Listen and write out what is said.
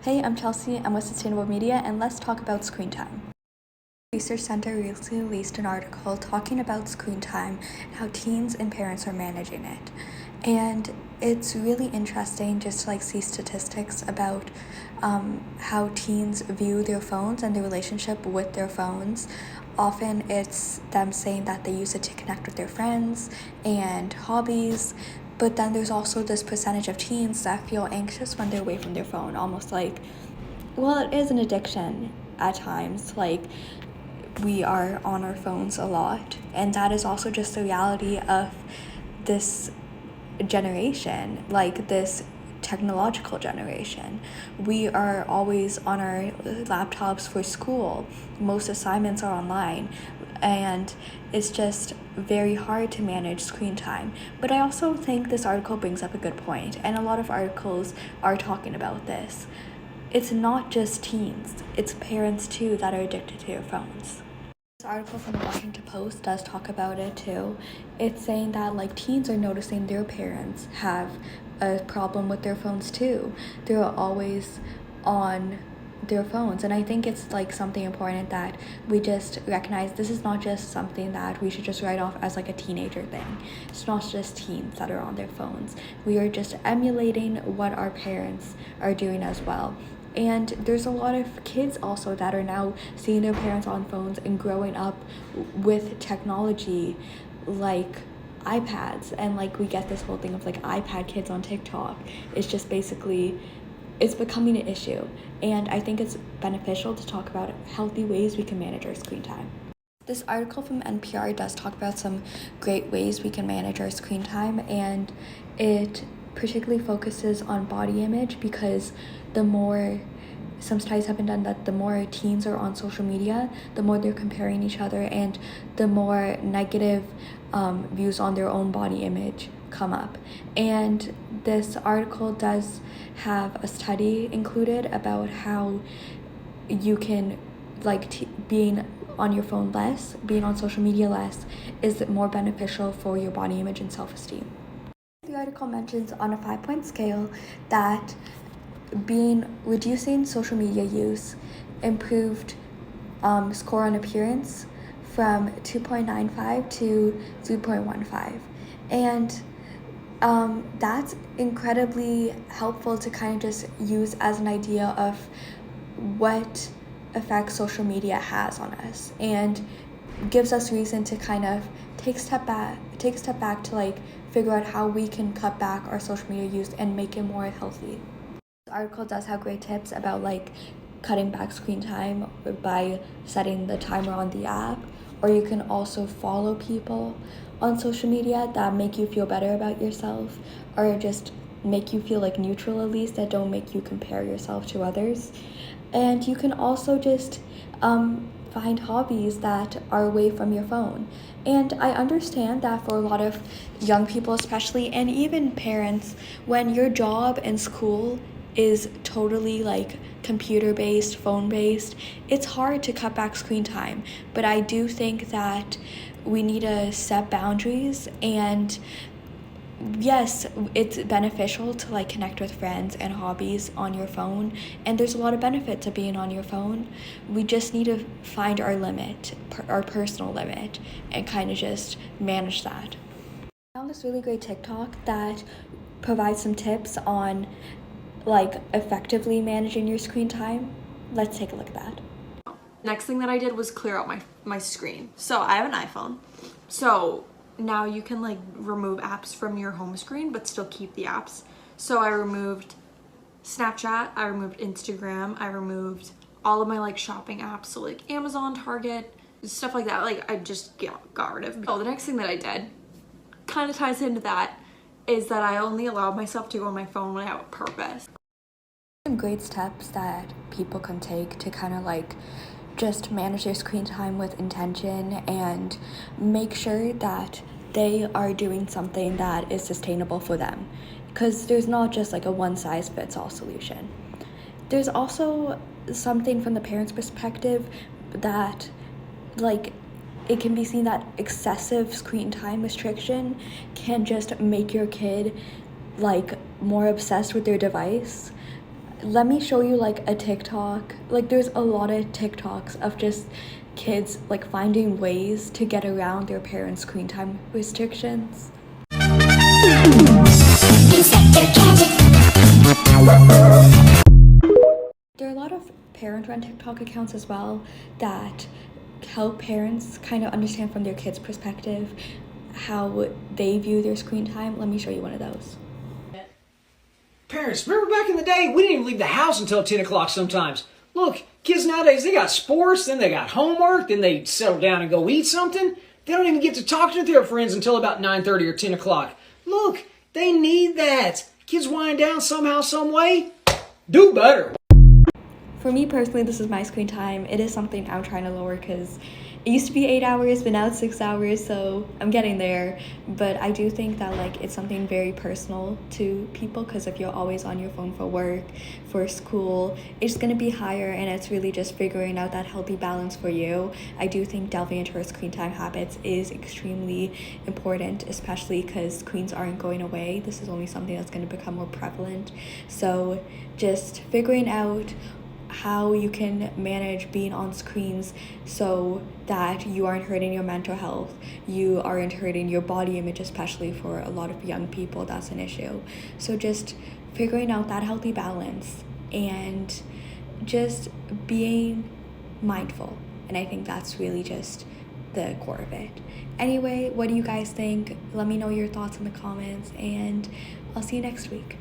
Hey, I'm Chelsea. I'm with Sustainable Media, and let's talk about screen time. Research Center recently released an article talking about screen time and how teens and parents are managing it. And it's really interesting just to see statistics about how teens view their phones and their relationship with their phones. Often it's them saying that they use it to connect with their friends and hobbies, but then there's also this percentage of teens that feel anxious when they're away from their phone, almost it is an addiction at times. We are on our phones a lot, and that is also just the reality of this generation, this technological generation. We are always on our laptops for school. Most assignments are online, and it's just very hard to manage screen time. But I also think this article brings up a good point, and a lot of articles are talking about this. It's not just teens, it's parents too that are addicted to their phones. This article from the Washington Post does talk about it too. It's saying that teens are noticing their parents have a problem with their phones too. They're always on their phones, and I think it's something important that we just recognize. This is not just something that we should just write off as a teenager thing. It's not just teens that are on their phones. We are just emulating what our parents are doing as well. And there's a lot of kids also that are now seeing their parents on phones and growing up with technology like iPads, and we get this whole thing of iPad kids on TikTok. It's just basically, it's becoming an issue, and I think it's beneficial to talk about healthy ways we can manage our screen time. This article from NPR does talk about some great ways we can manage our screen time, and it particularly focuses on body image because some studies have been done that the more teens are on social media, the more they're comparing each other, and the more negative views on their own body image come up. And this article does have a study included about how you can being on your phone less, being on social media less, is more beneficial for your body image and self-esteem. The article mentions on a 5-point scale that reducing social media use improved score on appearance from 2.95 to 3.15, and that's incredibly helpful to kind of just use as an idea of what effect social media has on us, and gives us reason to kind of take a step back to figure out how we can cut back our social media use and make it more healthy. This article does have great tips about cutting back screen time by setting the timer on the app, or you can also follow people on social media that make you feel better about yourself, or just make you feel neutral, at least, that don't make you compare yourself to others. And you can also just find hobbies that are away from your phone. And I understand that for a lot of young people especially, and even parents, when your job and school is totally computer-based, phone-based, it's hard to cut back screen time. But I do think that we need to set boundaries, and yes, it's beneficial to connect with friends and hobbies on your phone, and there's a lot of benefit to being on your phone. We just need to find our limit, our personal limit, and kind of just manage that. I found this really great TikTok that provides some tips on effectively managing your screen time. Let's take a look at that. Next thing that I did was clear out my screen. So I have an iPhone. So now you can remove apps from your home screen but still keep the apps. So I removed Snapchat, I removed Instagram, I removed all of my shopping apps, so Amazon, Target, stuff like that. I just got rid of. So the next thing that I did kind of ties into that is that I only allowed myself to go on my phone when I have a purpose. Some great steps that people can take to kind of just manage their screen time with intention and make sure that they are doing something that is sustainable for them, because there's not just a one-size-fits-all solution. There's also something from the parent's perspective that it can be seen that excessive screen time restriction can just make your kid more obsessed with their device. let me show you like a TikTok. Like there's a lot of TikToks of just kids like finding ways to get around their parents' screen time restrictions. There are a lot of parent-run TikTok accounts as well that help parents kind of understand from their kids' perspective how they view their screen time. Let me show you one of those. Parents, remember back in the day, we didn't even leave the house until 10 o'clock sometimes. Look, kids nowadays, they got sports, then they got homework, then they settle down and go eat something. They don't even get to talk to their friends until about 9:30 or 10 o'clock. Look, they need that. Kids wind down somehow, some way. Do better. For me personally, this is my screen time. It is something I'm trying to lower because it used to be 8 hours, but now it's 6 hours, so I'm getting there. But I do think that like it's something very personal to people, because if you're always on your phone for work, for school, it's gonna be higher, and it's really just figuring out that healthy balance for you. I do think delving into our screen time habits is extremely important, especially because screens aren't going away. This is only something that's gonna become more prevalent. So just figuring out how you can manage being on screens so that you aren't hurting your mental health, you aren't hurting your body image, especially for a lot of young people, that's an issue. So just figuring out that healthy balance and just being mindful. And I think that's really just the core of it. Anyway, what do you guys think? Let me know your thoughts in the comments, and I'll see you next week.